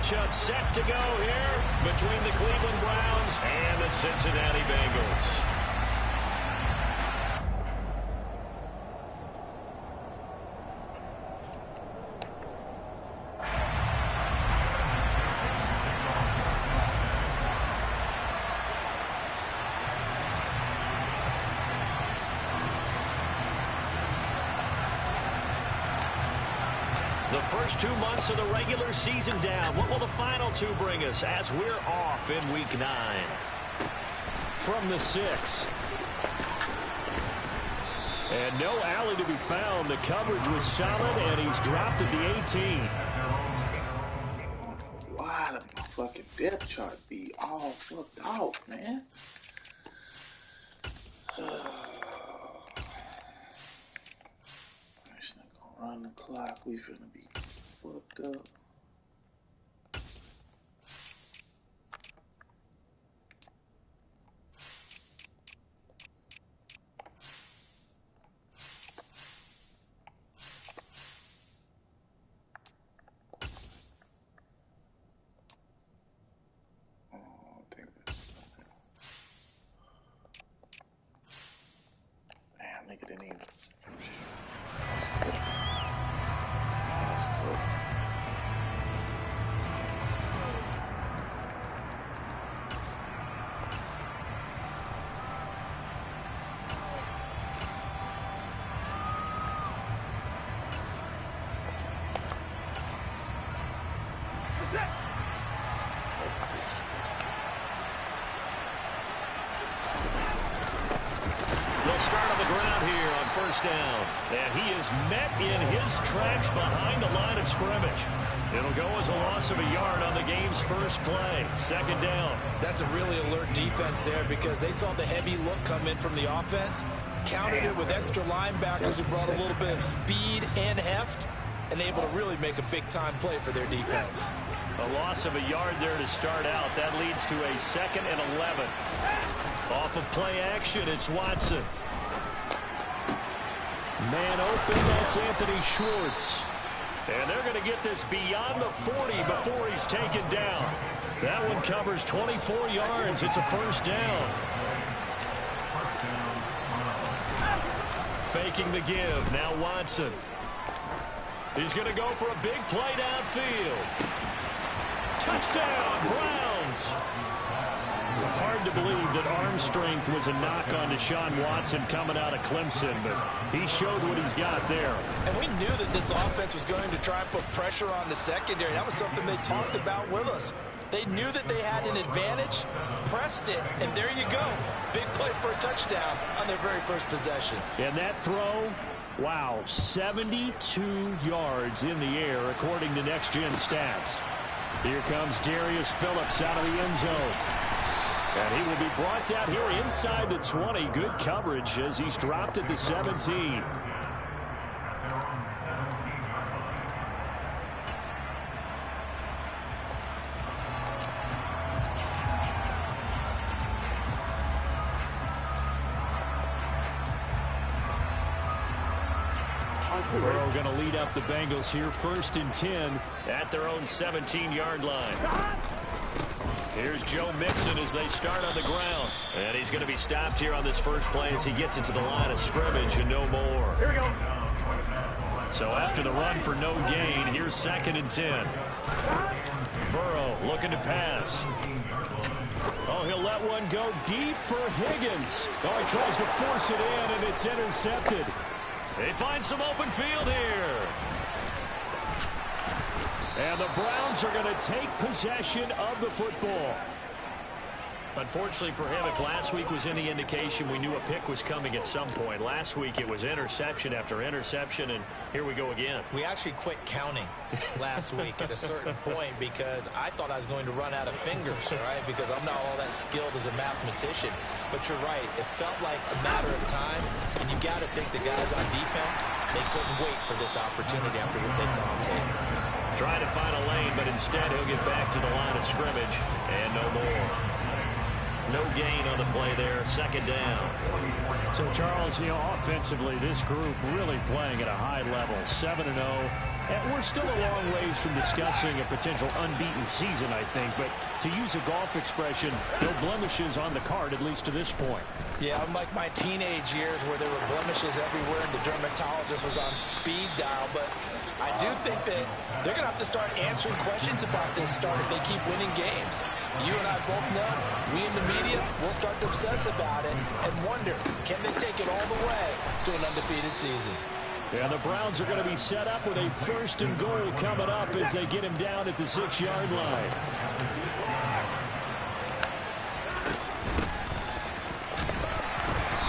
matchup set to go here between the Cleveland Browns and the Cincinnati Bengals. The first 2 months of the regular season down. What will the final 2 bring us as we're off in Week 9? From the 6. And no alley to be found. The coverage was solid, and he's dropped at the 18. Why did my fucking depth chart be all fucked out, man? It's not gonna run the clock. We finna be fucked up. Nigga didn't even. That's tough. They'll start on the ground here on first down. And he is met in his tracks behind the line of scrimmage. It'll go as a loss of a yard on the game's first play. Second down. That's a really alert defense there because they saw the heavy look come in from the offense, countered it with extra linebackers who brought a little bit of speed and heft, and able to really make a big-time play for their defense. A loss of a yard there to start out. That leads to a 2nd and 11. Off of play action, it's Watson. Man open, that's Anthony Schwartz. And they're going to get this beyond the 40 before he's taken down. That one covers 24 yards. It's a first down. Faking the give. Now Watson. He's going to go for a big play downfield. Touchdown, Browns. Hard to believe that arm strength was a knock on Deshaun Watson coming out of Clemson, but he showed what he's got there. And we knew that this offense was going to try and put pressure on the secondary. That was something they talked about with us. They knew that they had an advantage, pressed it, and there you go. Big play for a touchdown on their very first possession. And that throw, wow, 72 yards in the air, according to Next Gen Stats. Here comes Darius Phillips out of the end zone. And he will be brought down here inside the 20. Good coverage as he's dropped at the 17. Burrow going to lead up the Bengals here, 1st and 10 at their own 17-yard line. Here's Joe Mixon as they start on the ground. And he's going to be stopped here on this first play as he gets into the line of scrimmage and no more. Here we go. So after the run for no gain, here's 2nd and 10. Burrow looking to pass. Oh, he'll let one go deep for Higgins. Oh, he tries to force it in, and it's intercepted. They find some open field here. And the Browns are going to take possession of the football. Unfortunately for him, if last week was any indication, we knew a pick was coming at some point. Last week it was interception after interception, and here we go again. We actually quit counting last week at a certain point because I thought I was going to run out of fingers, right? Because I'm not all that skilled as a mathematician. But you're right. It felt like a matter of time, and you got to think the guys on defense, they couldn't wait for this opportunity after what they saw on tape. Trying to find a lane, but instead he'll get back to the line of scrimmage, and no more. No gain on the play there, 2nd down. So, Charles, offensively, this group really playing at a high level. 7-0, And we're still a long ways from discussing a potential unbeaten season, I think. But to use a golf expression, no blemishes on the card, at least to this point. Yeah, unlike my teenage years where there were blemishes everywhere and the dermatologist was on speed dial. But I do think that they're going to have to start answering questions about this start if they keep winning games. You and I both know, we in the media will start to obsess about it and wonder, can they take it all the way to an undefeated season? Yeah, the Browns are going to be set up with a 1st and goal coming up as they get him down at the 6-yard line.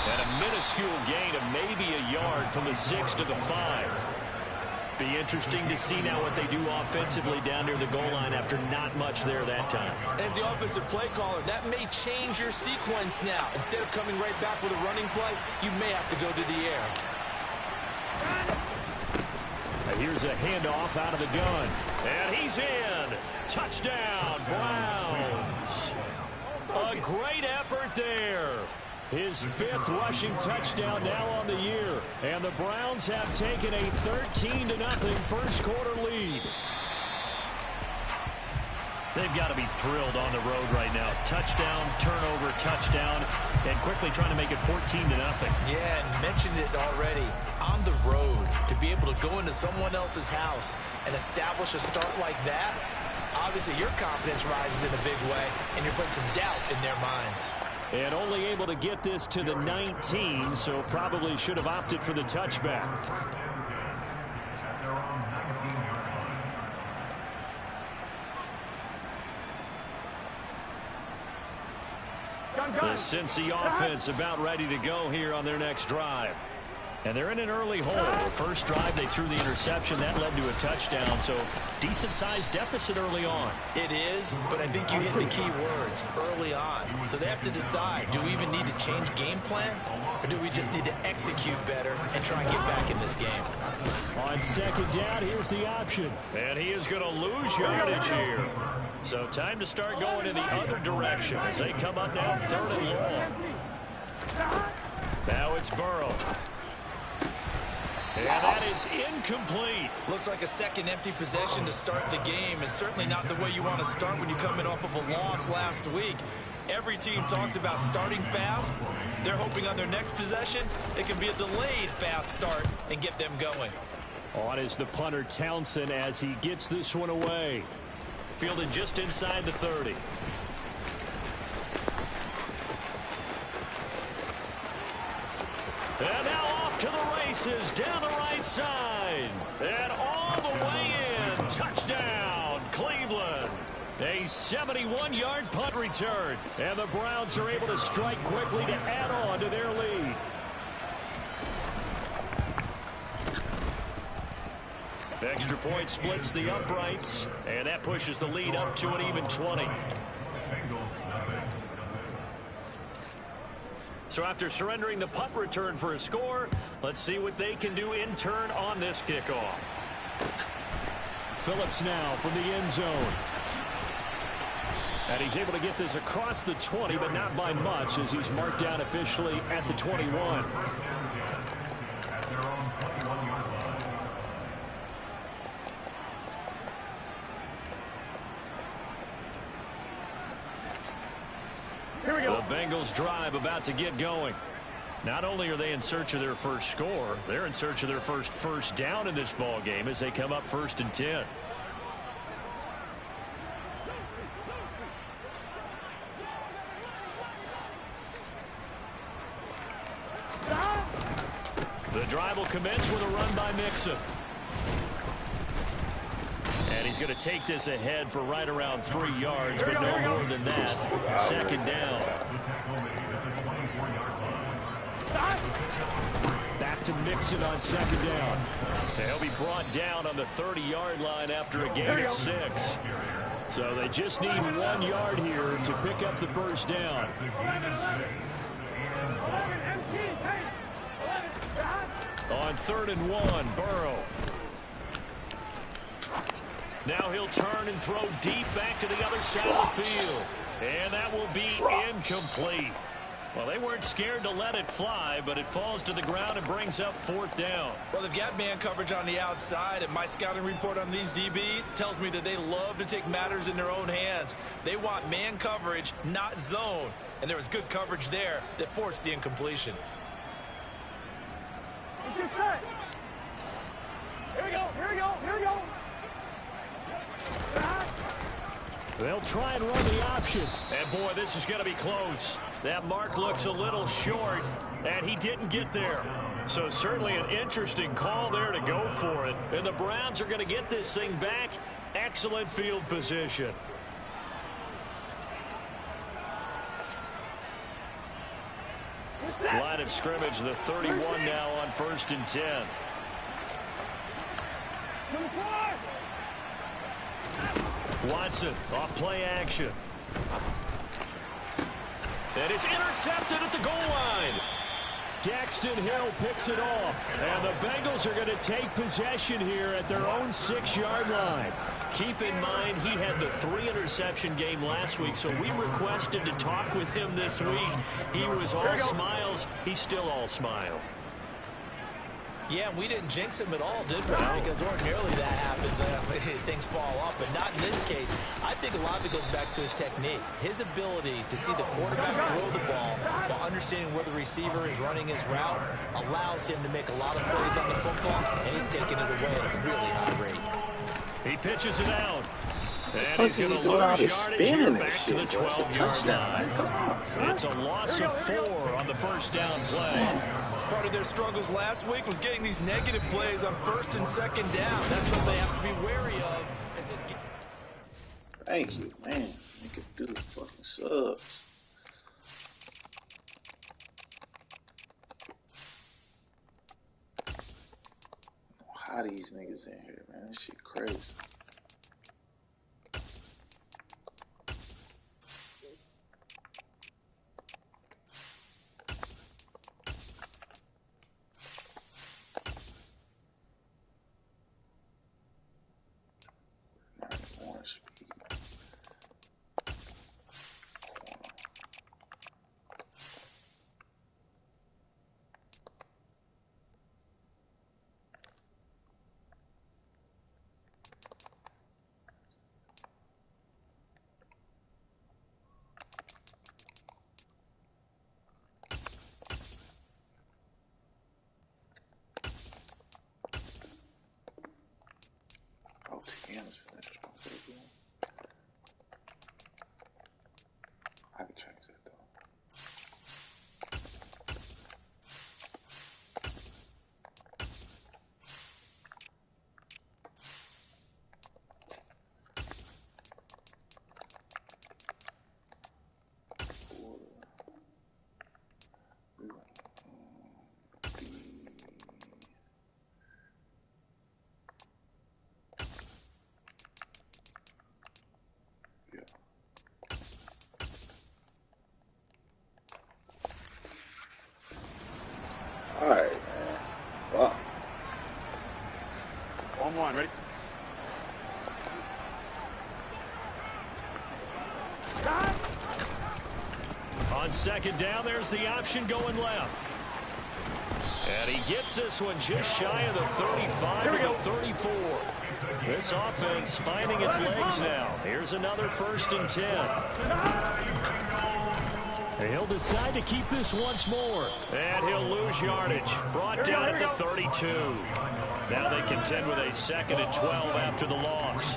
And a minuscule gain of maybe a yard from the 6 to the 5. Be interesting to see now what they do offensively down near the goal line after not much there that time. As the offensive play caller, that may change your sequence now. Instead of coming right back with a running play, you may have to go to the air. And here's a handoff out of the gun. And he's in. Touchdown, Browns. A great effort there. His 5th rushing touchdown now on the year. And the Browns have taken a 13-0 first quarter lead. They've got to be thrilled on the road right now. Touchdown, turnover, touchdown, and quickly trying to make it 14-0. Yeah, and mentioned it already. On the road, to be able to go into someone else's house and establish a start like that, obviously your confidence rises in a big way, and you're putting some doubt in their minds. And only able to get this to the 19, so probably should have opted for the touchback. The Cincy offense about ready to go here on their next drive. And they're in an early hole. First drive, they threw the interception. That led to a touchdown, so decent-sized deficit early on. It is, but I think you hit the key words, early on. So they have to decide, do we even need to change game plan, or do we just need to execute better and try and get back in this game? On 2nd down, here's the option. And he is going to lose yardage here. So time to start going in the other direction as they come up now 3rd and long. Now it's Burrow. And that is incomplete. Looks like a second empty possession to start the game, and certainly not the way you want to start when you're coming off of a loss last week. Every team talks about starting fast. They're hoping on their next possession it can be a delayed fast start and get them going. On is the punter Townsend as he gets this one away. Fielded just inside the 30. And now off to the races down the right side. And all the way in. Touchdown, Cleveland. A 71-yard punt return. And the Browns are able to strike quickly to add on to their lead. Extra point splits the uprights. And that pushes the lead up to an even 20. So after surrendering the punt return for a score, let's see what they can do in turn on this kickoff. Phillips now from the end zone. And he's able to get this across the 20, but not by much as he's marked down officially at the 21. The Bengals drive about to get going. Not only are they in search of their first score, they're in search of their first down in this ball game as they come up 1st and 10. The drive will commence with a run by Mixon. And he's going to take this ahead for right around 3 yards, but no more than that. 2nd down. Back to Mixon on 2nd down. And he'll be brought down on the 30-yard line after a gain of 6. So they just need 1 yard here to pick up the first down. On 3rd and 1, Burrow. Now he'll turn and throw deep back to the other side of the field. And that will be incomplete. Well, they weren't scared to let it fly, but it falls to the ground and brings up 4th down. Well, they've got man coverage on the outside, and my scouting report on these DBs tells me that they love to take matters in their own hands. They want man coverage, not zone. And there was good coverage there that forced the incompletion. It's your set. Here we go, here we go, here we go. They'll try and run the option. And, boy, this is going to be close. That mark looks a little short, and he didn't get there. So certainly an interesting call there to go for it. And the Browns are going to get this thing back. Excellent field position. Line of scrimmage, the 31 now on 1st and 10. Watson off play action. And it's intercepted at the goal line. Daxton Hill picks it off. And the Bengals are going to take possession here at their own 6-yard line. Keep in mind he had the 3-interception game last week, so we requested to talk with him this week. He was all smiles. He's still all smile. Yeah, we didn't jinx him at all, did we? Because ordinarily that happens. Things fall off, but not in this case. I think a lot of it goes back to his technique. His ability to see the quarterback throw the ball while understanding where the receiver is running his route allows him to make a lot of plays on the football, and he's taking it away at a really high rate. He pitches it out. And he's going to lose yardage here back to the 12-yard line. It's a loss of 4 on the first down play. Part of their struggles last week was getting these negative plays on 1st and 2nd down. That's something they have to be wary of. As this game. Thank you, man. Make it do the fucking subs. How these niggas in here, man? This shit crazy. I can change that though. Alright, man. Fuck. On one, ready? On 2nd down, there's the option going left. And he gets this one just shy of the 35 to the 34. This offense finding its legs now. Here's another 1st and 10. He'll decide to keep this once more. And he'll lose yardage. Brought down at the 32. Now they contend with a 2nd and 12 after the loss.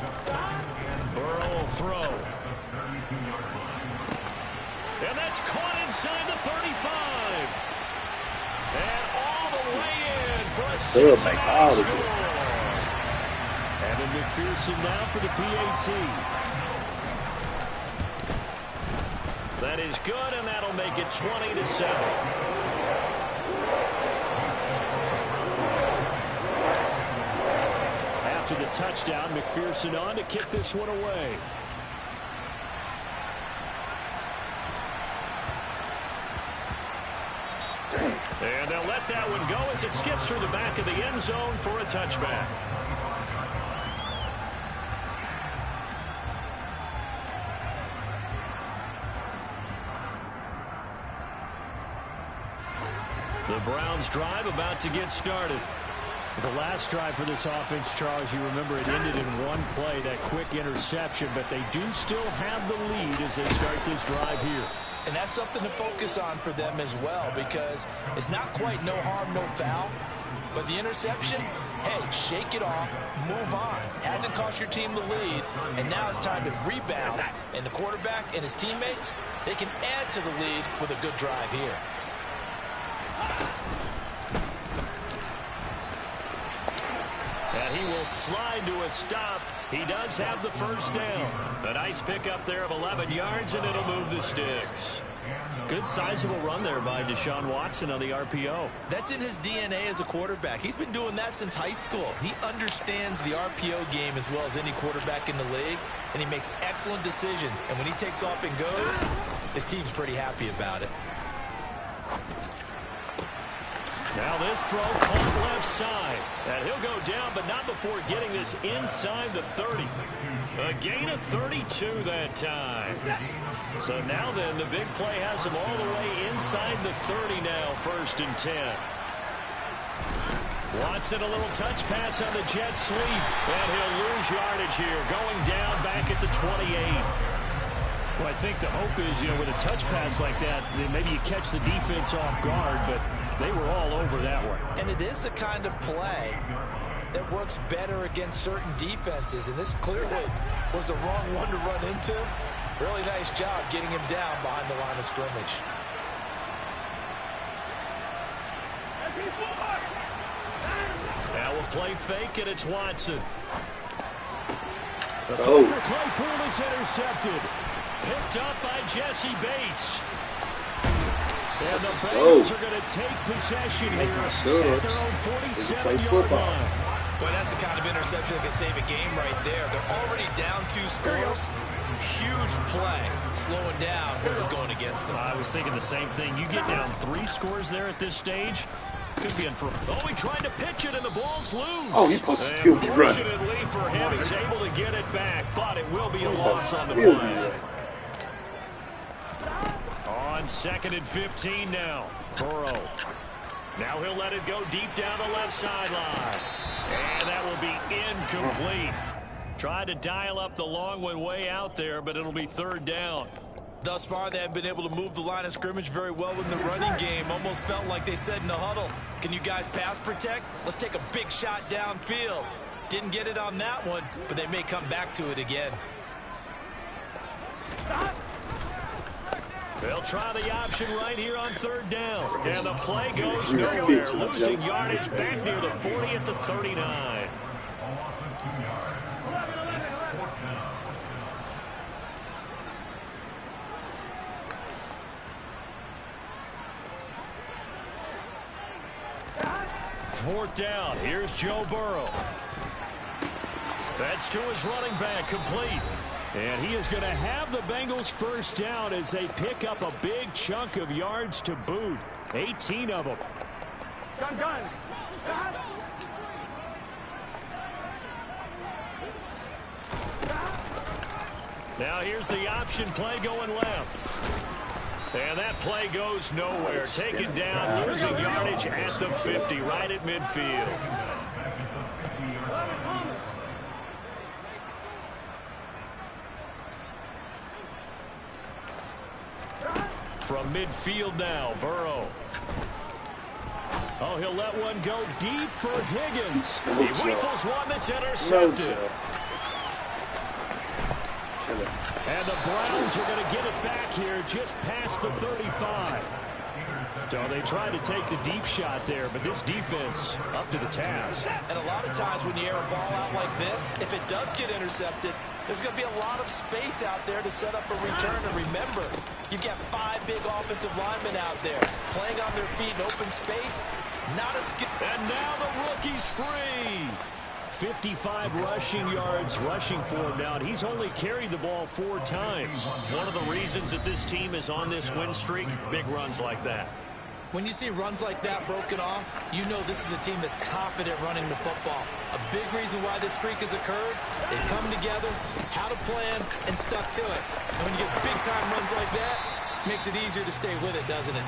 Burrow will throw. And that's caught inside the 35. And all the way in for a 6-yard score. Evan McPherson now for the PAT. That is good, and that'll make it 20-7. After the touchdown, McPherson on to kick this one away. And they'll let that one go as it skips through the back of the end zone for a touchback. The Browns drive about to get started. The last drive for this offense, Charles, you remember it ended in one play, that quick interception, but they do still have the lead as they start this drive here. And that's something to focus on for them as well, because it's not quite no harm, no foul. But the interception, hey, shake it off, move on. Hasn't cost your team the lead, and now it's time to rebound. And the quarterback and his teammates, they can add to the lead with a good drive here. And he will slide to a stop. He does have the first down. A nice pickup there of 11 yards, and it'll move the sticks. Good sizable run there by Deshaun Watson on the RPO. That's in his DNA as a quarterback. He's been doing that since high school. He understands the RPO game as well as any quarterback in the league, and he makes excellent decisions. And when he takes off and goes, his team's pretty happy about it. Now this throw caught left side. And he'll go down, but not before getting this inside the 30. A gain of 32 that time. So now then, the big play has him all the way inside the 30 now, 1st and 10. Watson, a little touch pass on the jet sweep. And he'll lose yardage here, going down back at the 28. Well, I think the hope is, with a touch pass like that, then maybe you catch the defense off guard, but they were all over that one. And it is the kind of play that works better against certain defenses, and this clearly was the wrong one to run into. Really nice job getting him down behind the line of scrimmage. Now we'll play fake, and it's Watson. The throw for Claypool is intercepted. Picked up by Jesse Bates. And the Bengals are going to take possession here at their own 47-yard line. Boy, that's the kind of interception that could save a game right there. They're already down 2 scores. Huge play, slowing down what was going against them. I was thinking the same thing. You get down 3 scores there at this stage, could be in for. Oh, he tried to pitch it, and the ball's loose. Oh, he supposed to still be running. Fortunately for him, he's able to get it back, but it will be a loss on the play. On 2nd and 15 now. Burrow. Now he'll let it go deep down the left sideline. And that will be incomplete. Tried to dial up the long one way out there, but it'll be 3rd down. Thus far, they haven't been able to move the line of scrimmage very well in the running game. Almost felt like they said in the huddle, can you guys pass protect? Let's take a big shot downfield. Didn't get it on that one, but they may come back to it again. They'll try the option right here on 3rd down. And the play goes nowhere. Losing yardage back near the 40 at the 39. Fourth down. Here's Joe Burrow. That's to his running back, complete. And he is going to have the Bengals first down as they pick up a big chunk of yards to boot. 18 of them. Gun. Now here's the option play going left. And that play goes nowhere. Taken down, losing yardage at the 50, right at midfield. From midfield now, Burrow. Oh, he'll let one go deep for Higgins. He whiffles one that's intercepted. And the Browns are going to get it back here just past the 35. So they tried to take the deep shot there, but this defense up to the task. And a lot of times when you air a ball out like this, if it does get intercepted, there's going to be a lot of space out there to set up a return. And remember, you've got 5 big offensive linemen out there playing on their feet in open space. Not a skill. And now the rookie's free. 55 rushing yards rushing for him now, and he's only carried the ball 4 times. One of the reasons that this team is on this win streak, big runs like that. When you see runs like that broken off, you know this is a team that's confident running the football. A big reason why this streak has occurred, they've come together, had a plan, and stuck to it. And when you get big-time runs like that, it makes it easier to stay with it, doesn't it?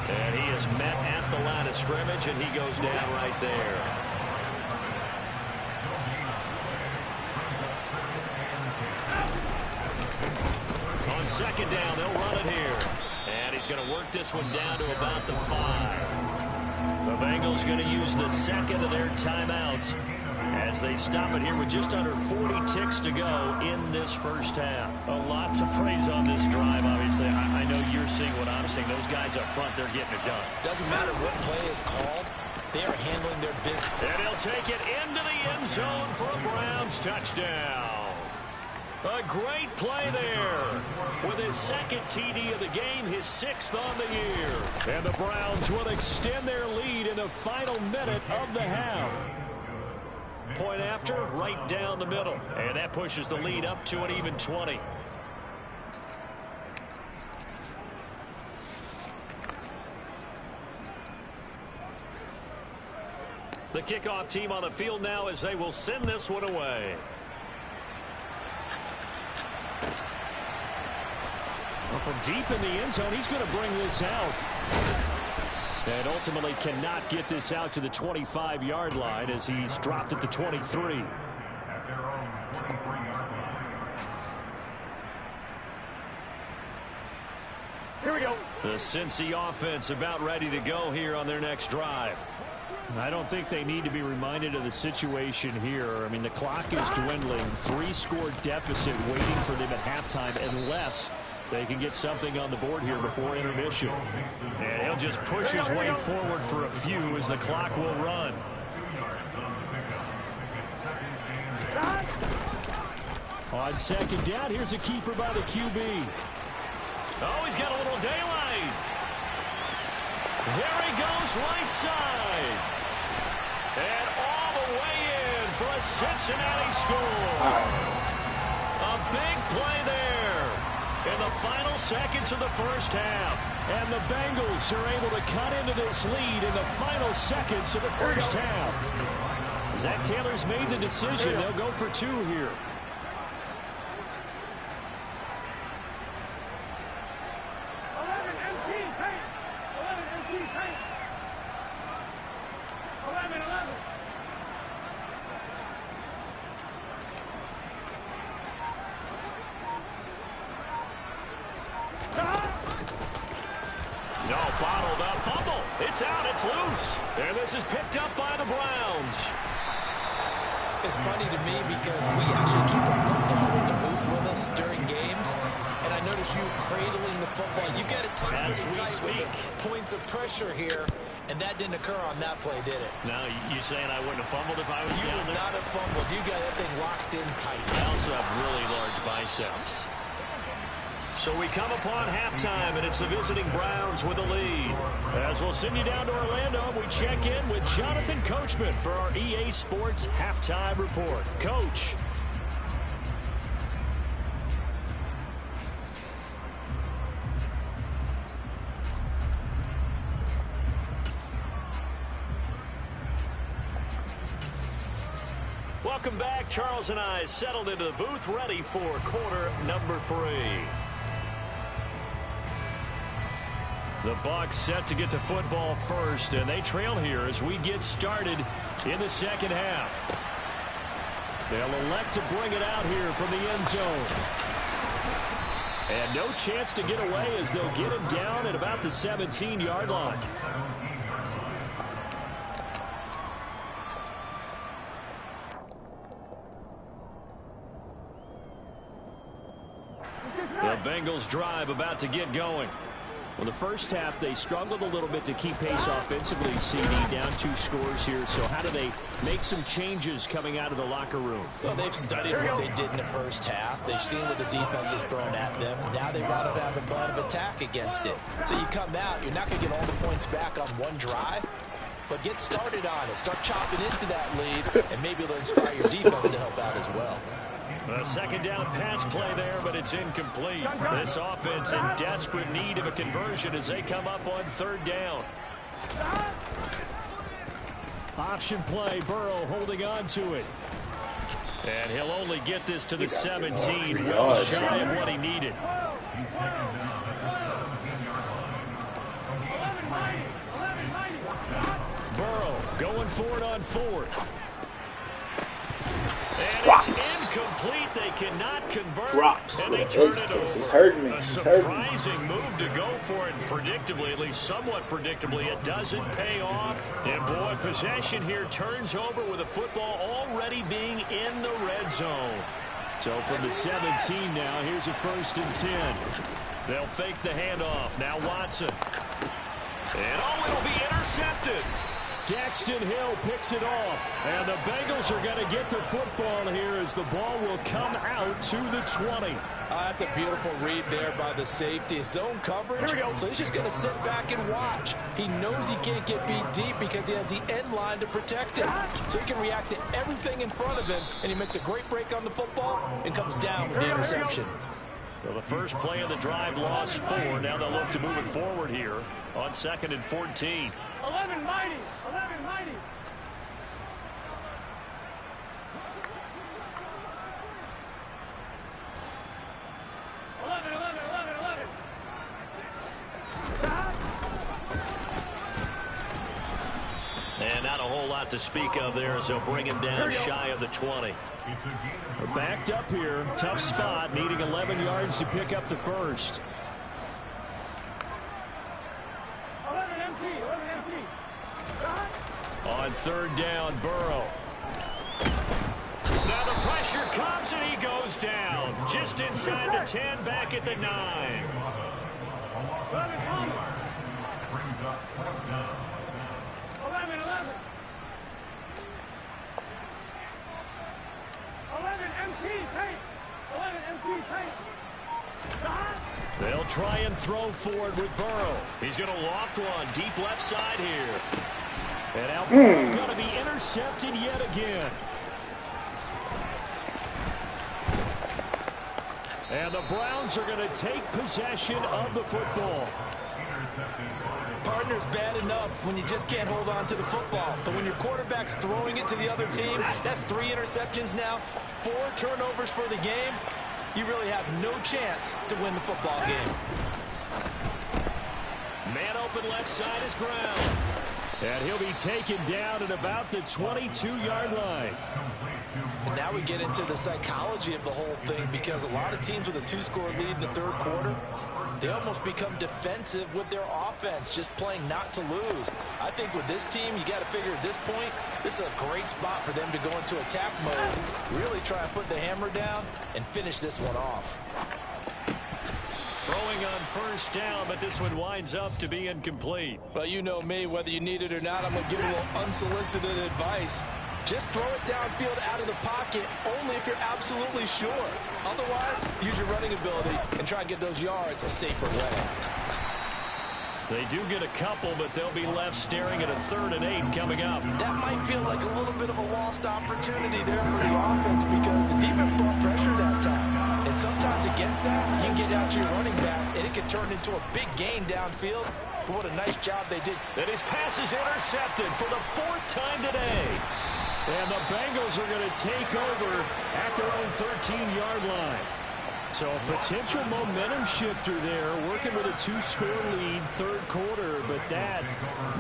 And he is met at the line of scrimmage, and he goes down right there. On second down, they'll run it here. And he's going to work this one down to about the 5. The Bengals going to use the second of their timeouts as they stop it here with just under 40 ticks to go in this first half. A lot to praise on this drive, obviously. I know you're seeing what I'm seeing. Those guys up front, they're getting it done. Doesn't matter what play is called. They are handling their business. And he'll take it into the end zone for a Browns touchdown. A great play there. With his second TD of the game, his 6th on the year. And the Browns will extend their lead in the final minute of the half. Point after, right down the middle. And that pushes the lead up to an even 20. The kickoff team on the field now as they will send this one away. Well, from deep in the end zone, he's going to bring this out. And ultimately cannot get this out to the 25-yard line as he's dropped at the 23. Here we go. The Cincy offense about ready to go here on their next drive. I don't think they need to be reminded of the situation here. I mean, the clock is dwindling. 3-score deficit waiting for them at halftime unless they can get something on the board here before intermission. And he'll just push his way forward for a few as the clock will run. On second down, here's a keeper by the QB. Oh, he's got a little daylight. There he goes, right side. And all the way in for a Cincinnati score. A big play there in the final seconds of the first half. And the Bengals are able to cut into this lead in the final seconds of the first half. Zach Taylor's made the decision. They'll go for 2 here. 11. No, bottled up fumble. It's out, it's loose. And this is picked up by the Browns. It's funny to me because we actually keep the football in the booth with us during games. And I notice you cradling the football. You get it tucked As pretty we tight with speak. the points of pressure here. And that didn't occur on that play, did it? Now, you saying I wouldn't have fumbled if I was You down would there? not have fumbled. You got that thing locked in tight. I also have really large biceps. So we come upon halftime, and it's the visiting Browns with the lead. As we'll send you down to Orlando, we check in with Jonathan Coachman for our EA Sports Halftime Report. Coach. Welcome back. Charles and I settled into the booth, ready for quarter number 3. The Bucs set to get the football first, and they trail here as we get started in the second half. They'll elect to bring it out here from the end zone. And no chance to get away as they'll get him down at about the 17-yard line. The Bengals drive about to get going. Well, the first half, they struggled a little bit to keep pace offensively, CD, down 2 scores here. So how do they make some changes coming out of the locker room? Well, they've studied what they did in the first half. They've seen what the defense has thrown at them. Now they've got to have a plan of attack against it. So you come out, you're not going to get all the points back on one drive, but get started on it. Start chopping into that lead, and maybe it'll inspire your defense to help out as well. A second down pass play there, but it's incomplete. This offense in desperate need of a conversion as they come up on 3rd down. Option play, Burrow holding on to it. And he'll only get this to the 17, pretty well hard, shy of man. what he needed. Burrow going for it on 4th. And it's incomplete. They cannot convert. Drops. And they turn it over. It's hurting me. A It's hurting me. surprising move to go for it. Predictably, at least somewhat predictably, it doesn't pay off. And boy, possession here turns over with the football already being in the red zone. So from the 17 now, here's a 1st and 10. They'll fake the handoff. Now Watson. And it'll be intercepted. Daxton Hill picks it off. And the Bengals are going to get the football here as the ball will come out to the 20. That's a beautiful read there by the safety. Zone coverage, so he's just going to sit back and watch. He knows he can't get beat deep because he has the end line to protect him. So he can react to everything in front of him, and he makes a great break on the football and comes down with the interception. Well, the first play of the drive lost 4. Now they'll look to move it forward here on 2nd and 14. 11 mighty. 11 mighty. And not a whole lot to speak of there as they'll bring him down shy of the 20. We're backed up here. Tough spot, needing 11 yards to pick up the first. 11 MT. 11 MT. On 3rd down, Burrow. Now the pressure comes and he goes down. Just inside the 10, back at the 9. 11 Thomas. 11. 11 MT. Take. 11 MT. Take. They'll try and throw forward with Burrow. He's going to loft one deep left side here. And out going to be intercepted yet again. And the Browns are going to take possession of the football. Partner's bad enough when you just can't hold on to the football. But when your quarterback's throwing it to the other team, that's 3 interceptions now, 4 turnovers for the game. You really have no chance to win the football game. Man open left side is Brown. And he'll be taken down at about the 22-yard line. And now we get into the psychology of the whole thing, because a lot of teams with a 2-score lead in the 3rd quarter, they almost become defensive with their offense, just playing not to lose. I think with this team, you got to figure at this point, this is a great spot for them to go into attack mode, really try and put the hammer down and finish this one off. Throwing on 1st down, but this one winds up to be incomplete. Well, you know me, whether you need it or not, I'm going to give a little unsolicited advice. Just throw it downfield out of the pocket only if you're absolutely sure. Otherwise, use your running ability and try and get those yards a safer way. They do get a couple, but they'll be left staring at a 3rd and 8 coming up. That might feel like a little bit of a lost opportunity there for the offense, because the defense brought pressure that time. And sometimes against that, you can get out to your running back, and it can turn into a big gain downfield. But what a nice job they did. And his pass is intercepted for the 4th time today. And the Bengals are going to take over at their own 13-yard line. So a potential momentum shifter there, working with a 2-score lead, 3rd quarter, but that,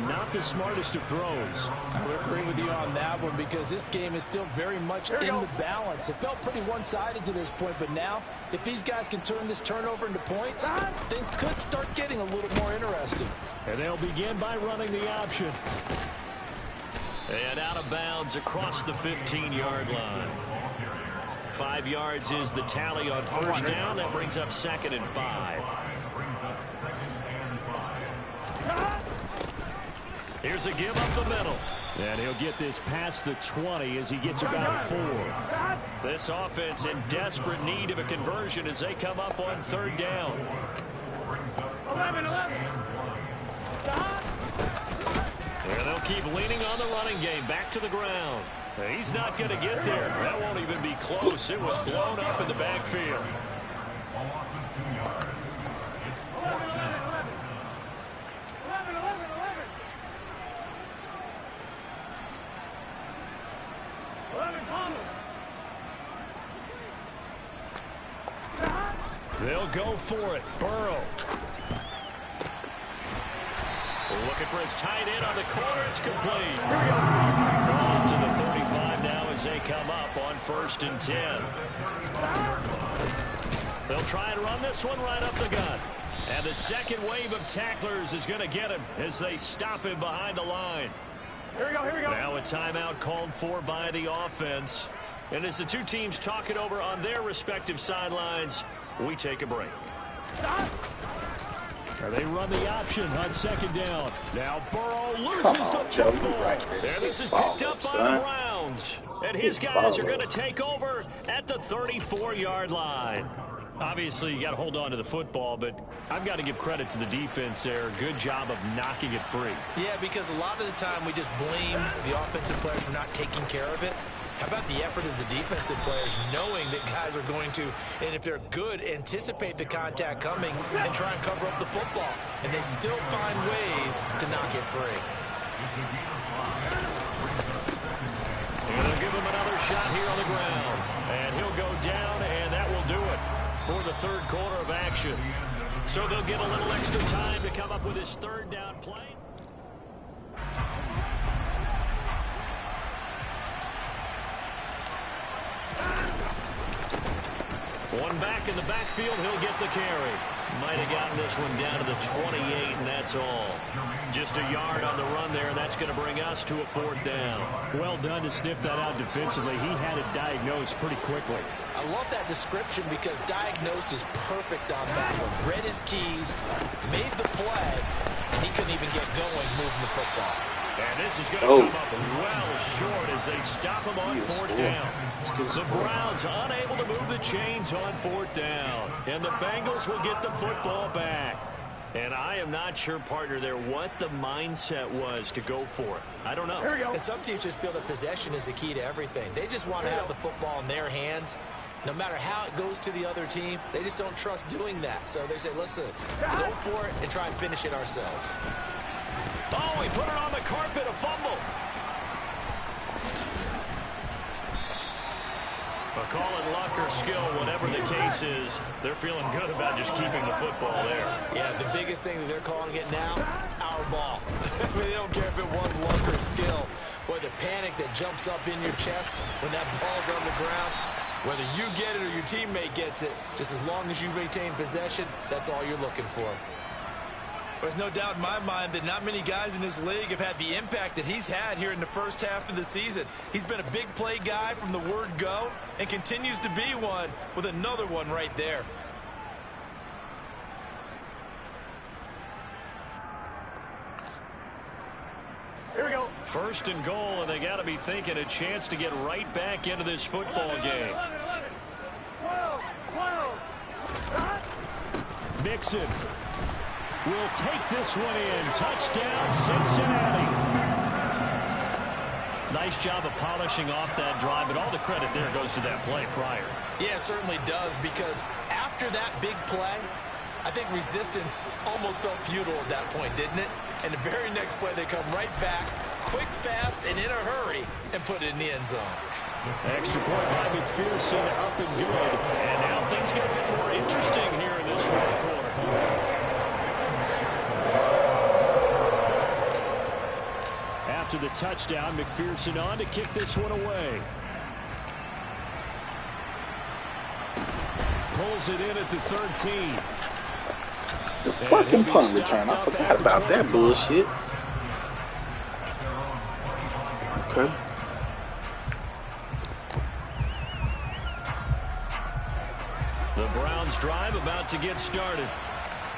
not the smartest of throws. I would agree with you on that one, because this game is still very much in the balance. It felt pretty one-sided to this point, but now, if these guys can turn this turnover into points, things could start getting a little more interesting. And they'll begin by running the option. And out of bounds across the 15-yard line. 5 yards is the tally on 1st down. That brings up 2nd and 5. Here's a give up the middle. And he'll get this past the 20 as he gets about 4. This offense in desperate need of a conversion as they come up on 3rd down. 11. And they'll keep leaning on the running game. Back to the ground. He's not going to get there. That won't even be close. It was blown up in the backfield. 11 Thomas. They'll go for it. Burrow. Looking for his tight end on the corner. It's complete. Ball to the 35 now as they come up on 1st and 10. They'll try and run this one right up the gut. And the second wave of tacklers is going to get him as they stop him behind the line. Here we go, here we go. Now a timeout called for by the offense. And as the two teams talk it over on their respective sidelines, we take a break. Stop. They run the option on 2nd down. Now Burrow loses Come the on, Joe, you football. right there. And this is Ball picked up up, by son. the Browns. And his guys are going to take over at the 34-yard line. Obviously, you got to hold on to the football, but I've got to give credit to the defense there. Good job of knocking it free. Yeah, because a lot of the time we just blame the offensive players for not taking care of it. How about the effort of the defensive players knowing that guys are going to, and if they're good, anticipate the contact coming and try and cover up the football. And they still find ways to knock it free. And they'll give him another shot here on the ground. And he'll go down, and that will do it for the 3rd quarter of action. So they'll get a little extra time to come up with his 3rd down play. One back in the backfield, he'll get the carry. Might have gotten this one down to the 28, and that's all. Just a yard on the run there, and that's going to bring us to a 4th down. Well done to sniff that out defensively. He had it diagnosed pretty quickly. I love that description because diagnosed is perfect on that one. Read his keys, made the play, and he couldn't even get going moving the football. And this is going to come up well short as they stop him on 4th down. The Browns unable to move the chains on 4th down. And the Bengals will get the football back. And I am not sure, partner, there what the mindset was to go for it. I don't know. Here we go. And some teams just feel that possession is the key to everything. They just want to have the football in their hands. No matter how it goes to the other team, they just don't trust doing that. So they say, listen, go for it and try and finish it ourselves. Oh, he put it on the carpet, a fumble. A call in luck or skill, whatever the case is, they're feeling good about just keeping the football there. Yeah, the biggest thing that they're calling it now, our ball. I mean, they don't care if it was luck or skill. Boy, the panic that jumps up in your chest when that ball's on the ground, whether you get it or your teammate gets it, just as long as you maintain possession, that's all you're looking for. There's no doubt in my mind that not many guys in this league have had the impact that he's had here in the first half of the season. He's been a big play guy from the word go and continues to be one with another one right there. Here we go. 1st and goal, and they got to be thinking a chance to get right back into this football game. 11, 12, 12. Mixon will take this one in. Touchdown, Cincinnati. Nice job of polishing off that drive, but all the credit there goes to that play prior. Yeah, it certainly does, because after that big play, I think resistance almost felt futile at that point, didn't it? And the very next play, they come right back, quick, fast, and in a hurry, and put it in the end zone. Extra point by McPherson, up and good. And now things get a bit more interesting here in this 4th quarter. After the touchdown, McPherson on to kick this one away. Pulls it in at the 13. The fucking punt return. I forgot about that bullshit. Okay. The Browns drive about to get started.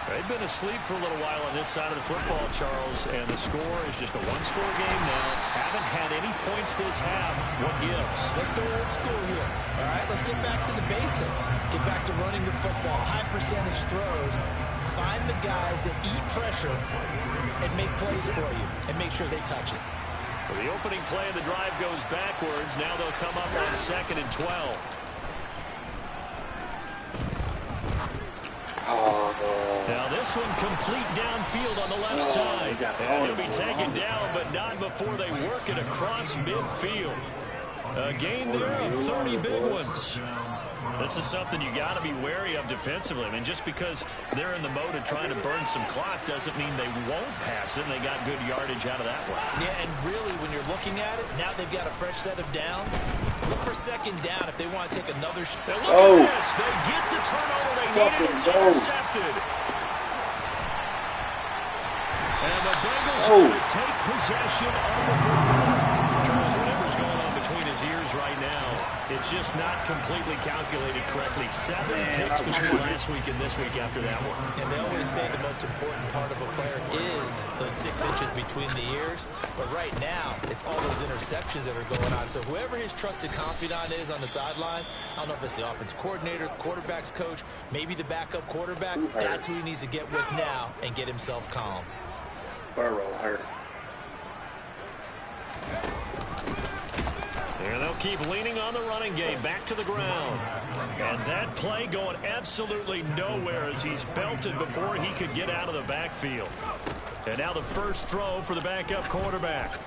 They've been asleep for a little while on this side of the football, Charles, and the score is just a one-score game now. Haven't had any points this half. What gives? Let's go old school here. All right, let's get back to the basics. Get back to running the football, high percentage throws. Find the guys that eat pressure and make plays for you and make sure they touch it. So the opening play of the drive goes backwards. Now they'll come up on 2nd and 12. Now this one complete downfield on the left side. And he'll be taken down, but not before they work it across midfield. A gain there of 30 big ones. This is something you got to be wary of defensively. I mean, just because they're in the mode of trying to burn some clock doesn't mean they won't pass it, and they got good yardage out of that one. Yeah, and really, when you're looking at it, now they've got a fresh set of downs. Look for second down if they want to take another shot. Look at this. They get the turnover they needed. It's intercepted. And the Bengals are going to take possession of the football. Charles, whatever's going on between his ears right now, it's just not completely calculated correctly. 7 picks between last week and this week after that one. And they always say the most important part of a player is those 6 inches between the ears. But right now, it's all those interceptions that are going on. So whoever his trusted confidant is on the sidelines, I don't know if it's the offense coordinator, the quarterback's coach, maybe the backup quarterback, that's who he needs to get with now and get himself calm. Burrow hurt. And they'll keep leaning on the running game, back to the ground. And that play going absolutely nowhere as he's belted before he could get out of the backfield. And now the first throw for the backup quarterback.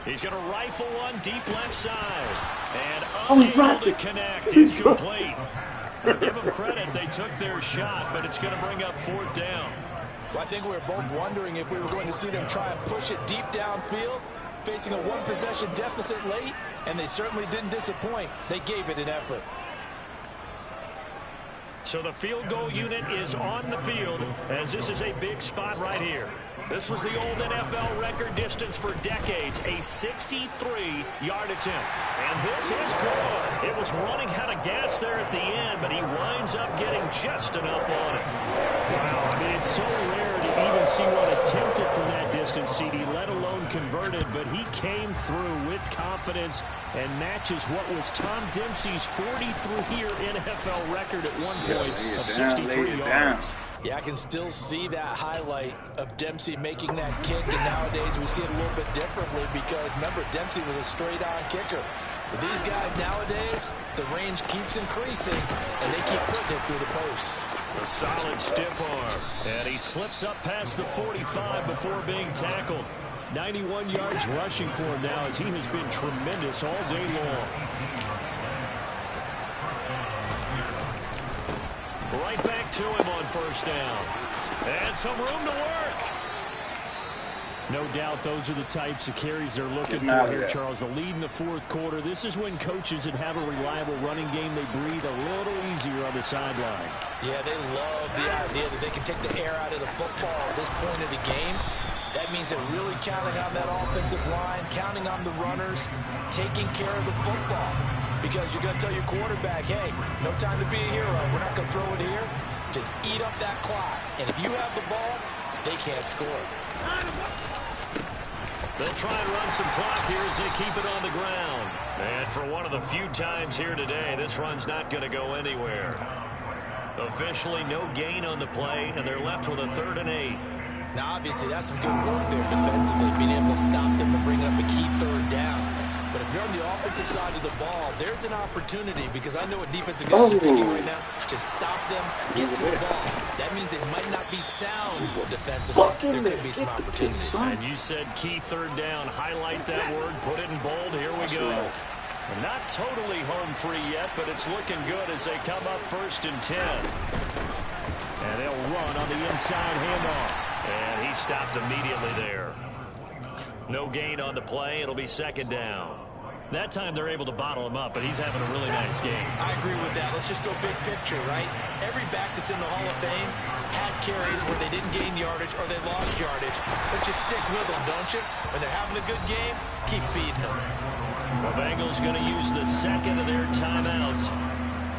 He's going to rifle one deep left side. And unable to connect, incomplete. Give them credit, they took their shot, but it's going to bring up 4th down. Well, I think we were both wondering if we were going to see them try and push it deep downfield, facing a 1-possession deficit late, and they certainly didn't disappoint. They gave it an effort. So the field goal unit is on the field as this is a big spot right here. This was the old NFL record distance for decades, a 63-yard attempt. And this is good. It was running out of gas there at the end, but he winds up getting just enough on it. Wow, I mean, it's so rare to even see one attempted from that distance, CD, let alone converted, but he came through with confidence and matches what was Tom Dempsey's 43-year NFL record at one point of 63 yards. Yeah, I can still see that highlight of Dempsey making that kick, and nowadays we see it a little bit differently because, remember, Dempsey was a straight-on kicker. But these guys nowadays, the range keeps increasing, and they keep putting it through the posts. A solid stiff arm, and he slips up past the 45 before being tackled. 91 yards rushing for him now as he has been tremendous all day long. Right back to him on first down. And some room to work. No doubt those are the types of carries they're looking for here, Charles. The lead in the 4th quarter. This is when coaches that have a reliable running game, they breathe a little easier on the sideline. Yeah, they love the idea that they can take the air out of the football at this point of the game. That means they're really counting on that offensive line, counting on the runners, taking care of the football. Because you're going to tell your quarterback, hey, no time to be a hero. We're not going to throw it here. Just eat up that clock. And if you have the ball, they can't score. They'll try and run some clock here as they keep it on the ground. And for one of the few times here today, this run's not going to go anywhere. Officially no gain on the play, and they're left with a 3rd and 8. Now, obviously, that's some good work there defensively, being able to stop them and bring up a key 3rd down. But if you're on the offensive side of the ball, there's an opportunity because I know what defensive guys are thinking right now. Just stop them, get to the ball. That means they might not be sound defensively. There could be some opportunities. And you said key 3rd down. Highlight that word. Put it in bold. Here we go. Not totally home free yet, but it's looking good as they come up 1st and 10. And they'll run on the inside handoff. And he stopped immediately there. No gain on the play. It'll be 2nd down. That time they're able to bottle him up, but he's having a really nice game. I agree with that. Let's just go big picture, right? Every back that's in the Hall of Fame had carries where they didn't gain yardage or they lost yardage. But you stick with them, don't you? When they're having a good game, keep feeding them. The Bengals going to use the 2nd of their timeouts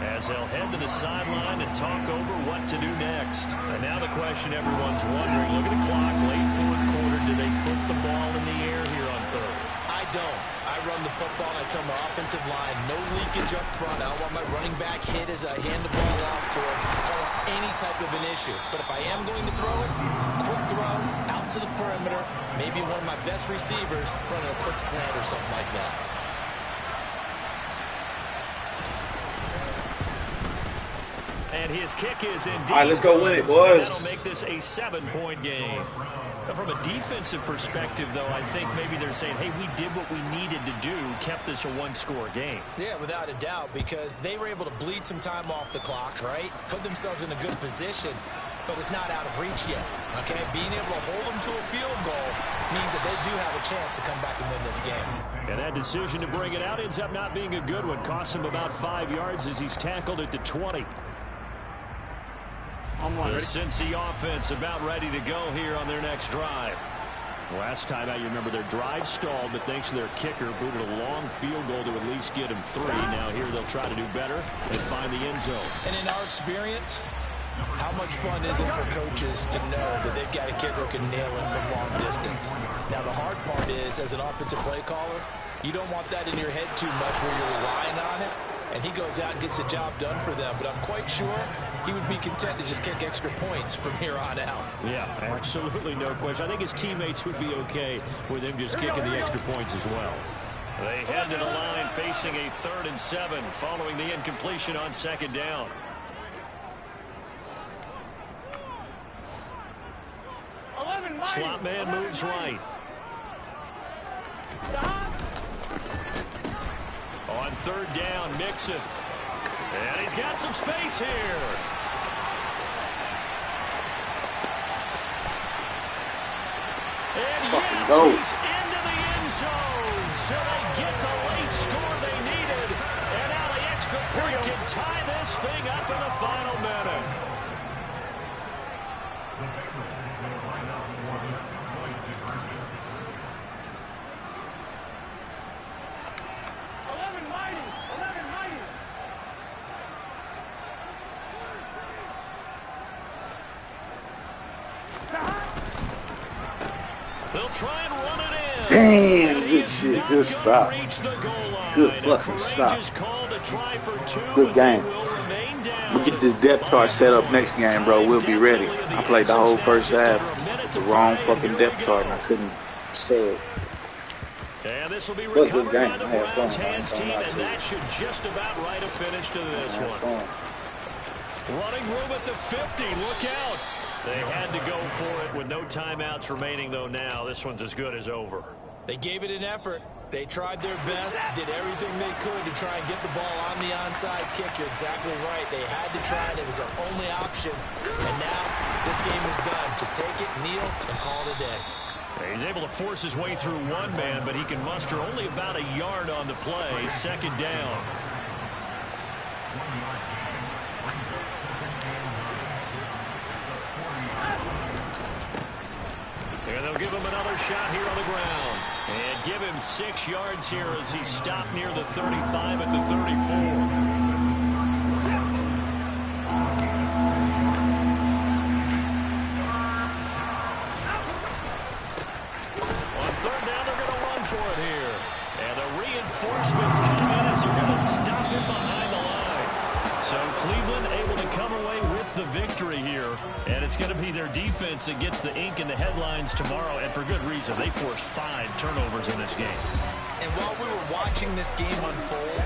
as they'll head to the sideline and talk over what to do next. And now the question everyone's wondering, look at the clock, late 4th quarter, do they put the ball in the air here on 3rd? I don't. I run the football, and I tell my offensive line, no leakage up front. I don't want my running back hit as I hand the ball off to him. I don't want any type of an issue. But if I am going to throw it, quick throw, out to the perimeter, maybe one of my best receivers running a quick slant or something like that. And his kick is in deep. All right, let's go win it, boys. That'll make this a 7-point game. From a defensive perspective, though, I think maybe they're saying, hey, we did what we needed to do, kept this a one-score game. Yeah, without a doubt, because they were able to bleed some time off the clock, right? Put themselves in a good position, but it's not out of reach yet, okay? Being able to hold them to a field goal means that they do have a chance to come back and win this game. And that decision to bring it out ends up not being a good one. Cost him about 5 yards as he's tackled at the 20. The Cincy offense about ready to go here on their next drive. Last time out, you remember their drive stalled, but thanks to their kicker, booted a long field goal to at least get him 3. Now here they'll try to do better and find the end zone. And in our experience, how much fun is it for coaches to know that they've got a kicker who can nail him from long distance? Now, the hard part is, as an offensive play caller, you don't want that in your head too much where you're relying on it. And he goes out and gets the job done for them. But I'm quite sure he would be content to just kick extra points from here on out. Yeah, absolutely no question. I think his teammates would be okay with him just kicking the extra points as well. They head to the line facing a 3rd and 7 following the incompletion on 2nd down. Slot man moves right. On 3rd down, Mixon. And he's got some space here. And yes, he's into the end zone. So they get the late score they needed. And now the extra point can tie this thing up in the final minute. They'll try and run it in. Damn, good shit. Good stop. Good fucking stop. Good game. We'll get this depth chart set up next game, bro. We'll be ready. I played the whole first half. The wrong fucking depth chart, and I couldn't say it. And this will be Good recovered game. by the I had Browns fun. hands team, and that should just about write a finish to this one. Running room at the 50. Look out. They had to go for it with no timeouts remaining, though. Now this one's as good as over. They gave it an effort. They tried their best, did everything they could to try and get the ball on the onside kick. You're exactly right. They had to try it. It was their only option. And now this game is done. Just take it, kneel, and call it a day. He's able to force his way through one man, but he can muster only about a yard on the play. 2nd down. And they'll give him another shot here on the ground. And give him 6 yards here as he stopped near the 35 at the 34. Reinforcements come in as they're going to stop him behind the line. So Cleveland able to come away with the victory here. And it's going to be their defense that gets the ink in the headlines tomorrow. And for good reason. They forced 5 turnovers in this game. And while we were watching this game unfold,